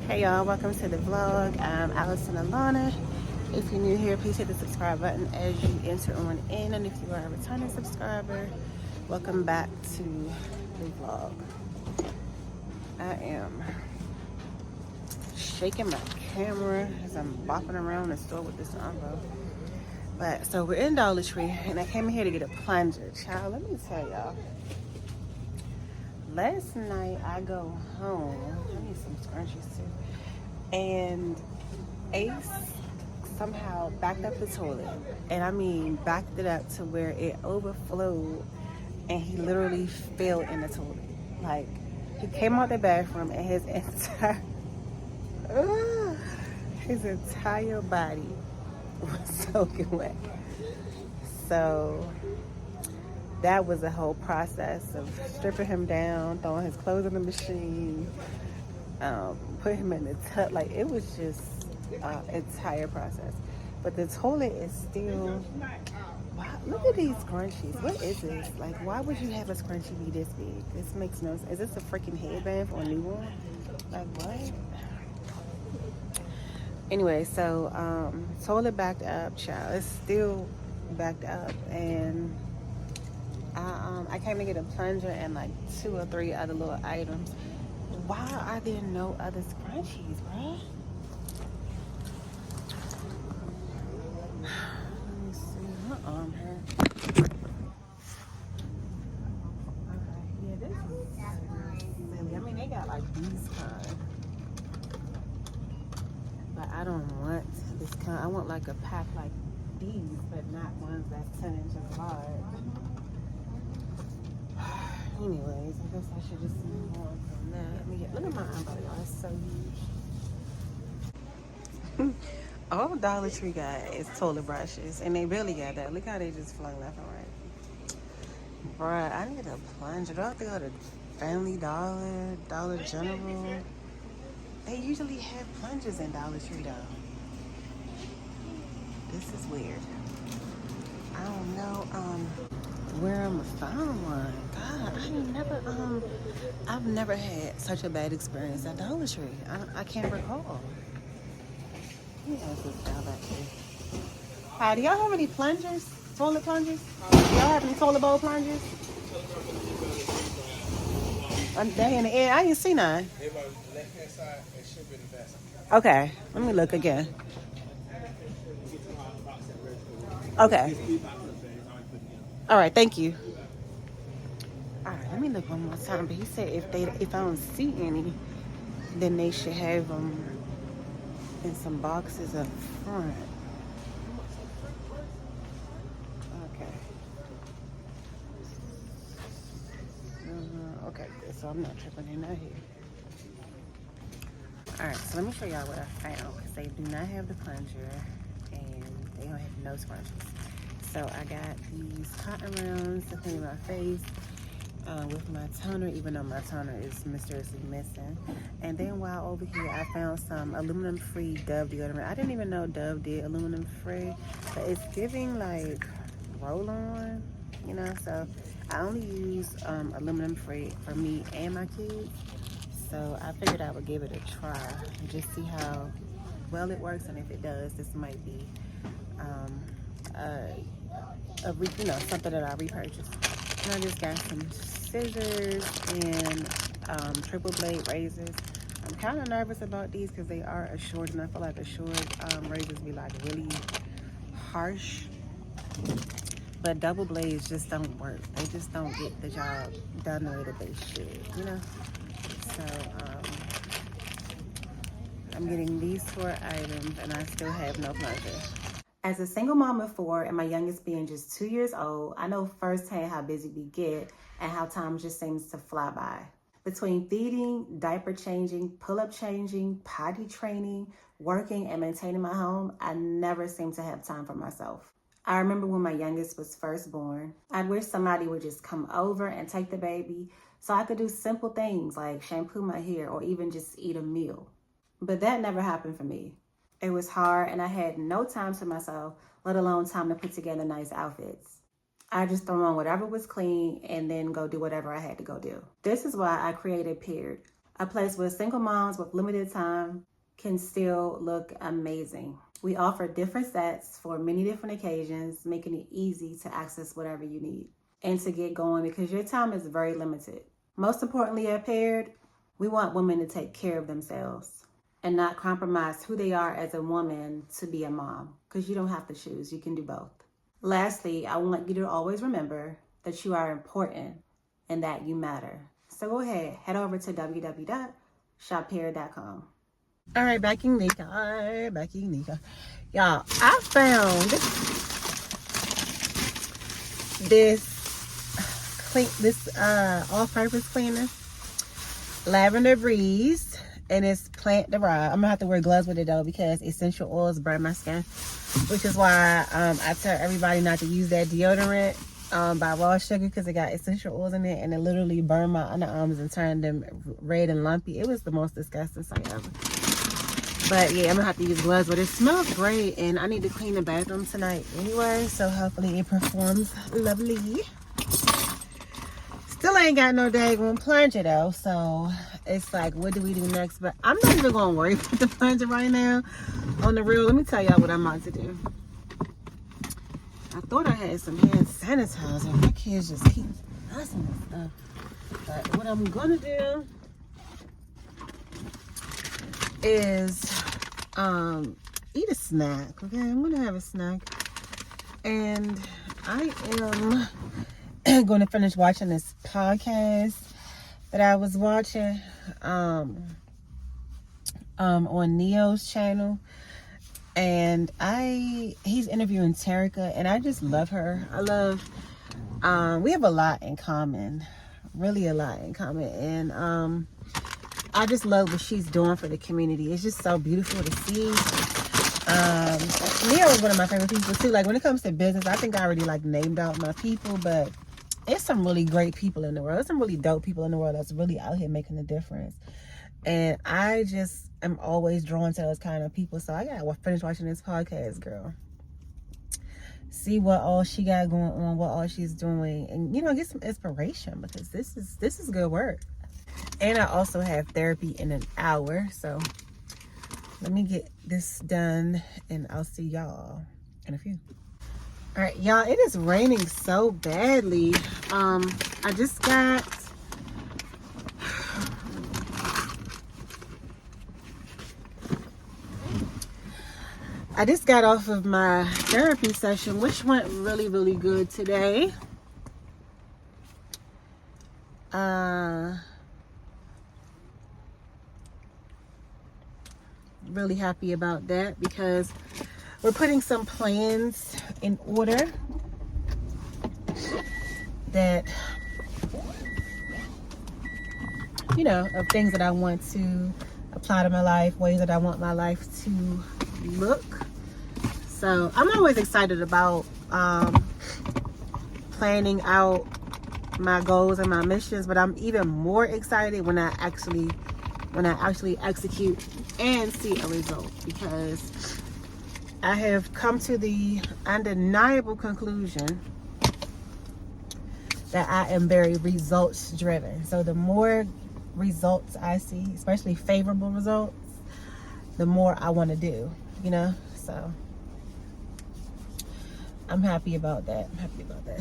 Hey y'all, welcome to the vlog. I'm Allison Alanna. If you're new here, please hit the subscribe button as you enter on in. And if you are a returning subscriber, welcome back to the vlog. I am shaking my camera as I'm bopping around the store with this umbrella. But so we're in Dollar Tree and I came in here to get a plunger. Child, let me tell y'all. Last night I go home. I need some scrunchies too. And Ace somehow backed up the toilet. And I mean backed it up to where it overflowed and he literally fell in the toilet. Like he came out the bathroom and his entire body was soaking wet. So that was a whole process of stripping him down, throwing his clothes in the machine, put him in the tub. Like it was just an entire process. But the toilet is still, wow, look at these scrunchies. What is this? Like, why would you have a scrunchie be this big? This makes no sense. Is this a freaking headband for a newborn? Like what? Anyway, so toilet backed up, child. It's still backed up, and I came to get a plunger and like 2 or 3 other little items. Why are there no other scrunchies, bruh? Let me see. My arm hurt. Okay, yeah, this is silly. I mean, they got like these kind, but I don't want this kind. I want like a pack like these, but not ones that's 10 inches large. Anyways, I guess I should just move on from that. Let me get, look at my umbrella, y'all. It's so huge. All Dollar Tree got is toilet brushes, and they really got that. Look how they just flung left and right. Bruh, I need a plunger. Do I have to go to Family Dollar, Dollar General? They usually have plungers in Dollar Tree, though. This is weird. I don't know, where I'm gonna find one. God, I've never had such a bad experience at Dollar Tree. I can't recall. Let me ask this guy back here. Hi, do y'all have any plungers? Toilet plungers? Do y'all have any toilet bowl plungers? They in the air. I didn't see none. Okay, let me look again. Okay. All right, thank you. All right, let me look one more time. But he said if I don't see any, then they should have them in some boxes up front. Okay. Okay, good. So I'm not tripping in that here. All right, so let me show y'all what I found because they do not have the plunger and they don't have no scrunchies. So I got these cotton rounds to clean my face with my toner, even though my toner is mysteriously missing. And then while over here, I found some aluminum-free Dove deodorant. I didn't even know Dove did aluminum-free, but it's giving like roll-on, you know. So I only use aluminum-free for me and my kids. So I figured I would give it a try and just see how well it works, and if it does, this might be something that I repurchased. And I just got some scissors and triple blade razors. I'm kind of nervous about these because they are assured, and I feel like assured razors be like really harsh. But double blades just don't work. They just don't get the job done the way that they should, you know? So I'm getting these 4 items and I still have no plunger. As a single mom of 4 and my youngest being just 2 years old, I know firsthand how busy we get and how time just seems to fly by. Between feeding, diaper changing, pull-up changing, potty training, working, and maintaining my home, I never seem to have time for myself. I remember when my youngest was first born, I'd wish somebody would just come over and take the baby so I could do simple things like shampoo my hair or even just eat a meal. But that never happened for me. It was hard and I had no time to myself, let alone time to put together nice outfits. I just throw on whatever was clean and then go do whatever I had to go do. This is why I created Paired, A place where single moms with limited time can still look amazing. We offer different sets for many different occasions, making it easy to access whatever you need and to get going because your time is very limited. Most importantly, at Paired, we want women to take care of themselves and not compromise who they are as a woman to be a mom, because you don't have to choose. You can do both. Lastly, I want you to always remember that you are important and that you matter. So go ahead, head over to www.shoppaired.com. All right, back in Nika. Y'all, I found this all-purpose cleaner, Lavender Breeze, and it's plant derived. I'm gonna have to wear gloves with it though because essential oils burn my skin, which is why I tell everybody not to use that deodorant by Raw Sugar because it got essential oils in it and it literally burned my underarms and turned them red and lumpy. It was the most disgusting sight ever. But yeah, I'm gonna have to use gloves, but it smells great and I need to clean the bathroom tonight anyway, so hopefully it performs lovely. Still ain't got no daggone plunger though, so it's like, what do we do next? But I'm not even gonna worry about the plunger right now. On the real, let me tell y'all what I'm about to do. I thought I had some hand sanitizer. My kids just keep messing with stuff. But what I'm gonna do is eat a snack. Okay, I'm gonna have a snack, and I am going to finish watching this podcast that I was watching on Neo's channel, and he's interviewing Terica, and I just love her. I love we have a lot in common, really a lot in common, and I just love what she's doing for the community. It's just so beautiful to see. Neo is one of my favorite people too. Like when it comes to business, I think I already like named out my people, but it's some really great people in the world. There's some really dope people in the world that's really out here making a difference. And I just am always drawn to those kind of people. So I gotta finish watching this podcast, girl. See what all she got going on, what all she's doing, and get some inspiration because this is good work. And I also have therapy in an hour, so let me get this done and I'll see y'all in a few. All right, y'all, it is raining so badly. I just got off of my therapy session, which went really, really good today. Really happy about that because we're putting some plans in order that of things that I want to apply to my life, ways that I want my life to look. So I'm always excited about planning out my goals and my missions, but I'm even more excited when I actually execute and see a result, because I have come to the undeniable conclusion that I am very results driven. So the more results I see, especially favorable results, the more I want to do, so I'm happy about that.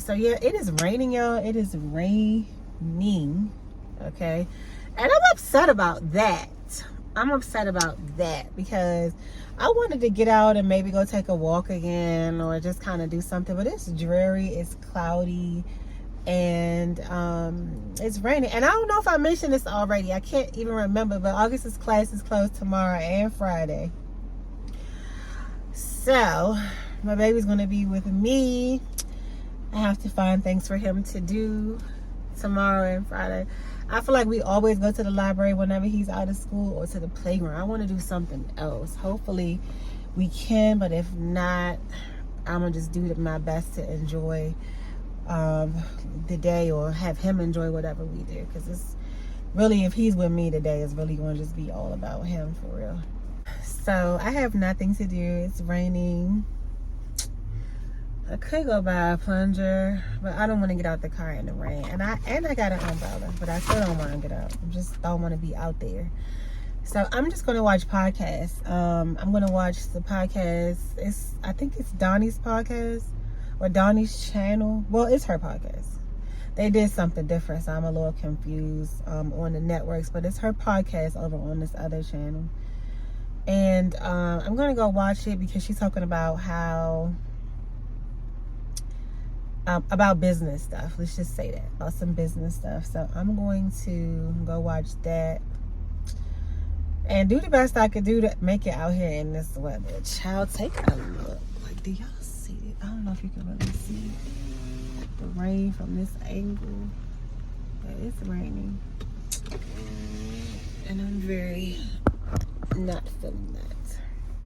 So yeah, it is raining, y'all. It is raining, okay? And I'm upset about that. Because I wanted to get out and maybe go take a walk again or just kind of do something, but it's dreary, it's cloudy, and it's raining. And I don't know if I mentioned this already. I can't even remember, but August's class is closed tomorrow and Friday. So my baby's going to be with me. I have to find things for him to do tomorrow and Friday. I feel like we always go to the library whenever he's out of school or to the playground. I want to do something else. Hopefully we can, but if not, I'm going to just do my best to enjoy the day or have him enjoy whatever we do. Because it's really, if he's with me today, it's really going to just be all about him for real. So I have nothing to do. It's raining. I could go buy a plunger, but I don't want to get out the car in the rain. And I got an umbrella, but I still don't want to get out. I just don't want to be out there. So I'm just going to watch podcasts. I'm going to watch the podcast. I think it's Donnie's podcast or Donnie's channel. Well, it's her podcast. They did something different, so I'm a little confused on the networks. But it's her podcast over on this other channel. And I'm going to go watch it because she's talking about how... about business stuff. Let's just say that. About some business stuff. So I'm going to go watch that. And do the best I could do to make it out here in this weather. Child, take a look. Like, do y'all see it? I don't know if you can really see the rain from this angle. But it's raining. And I'm very not feeling that.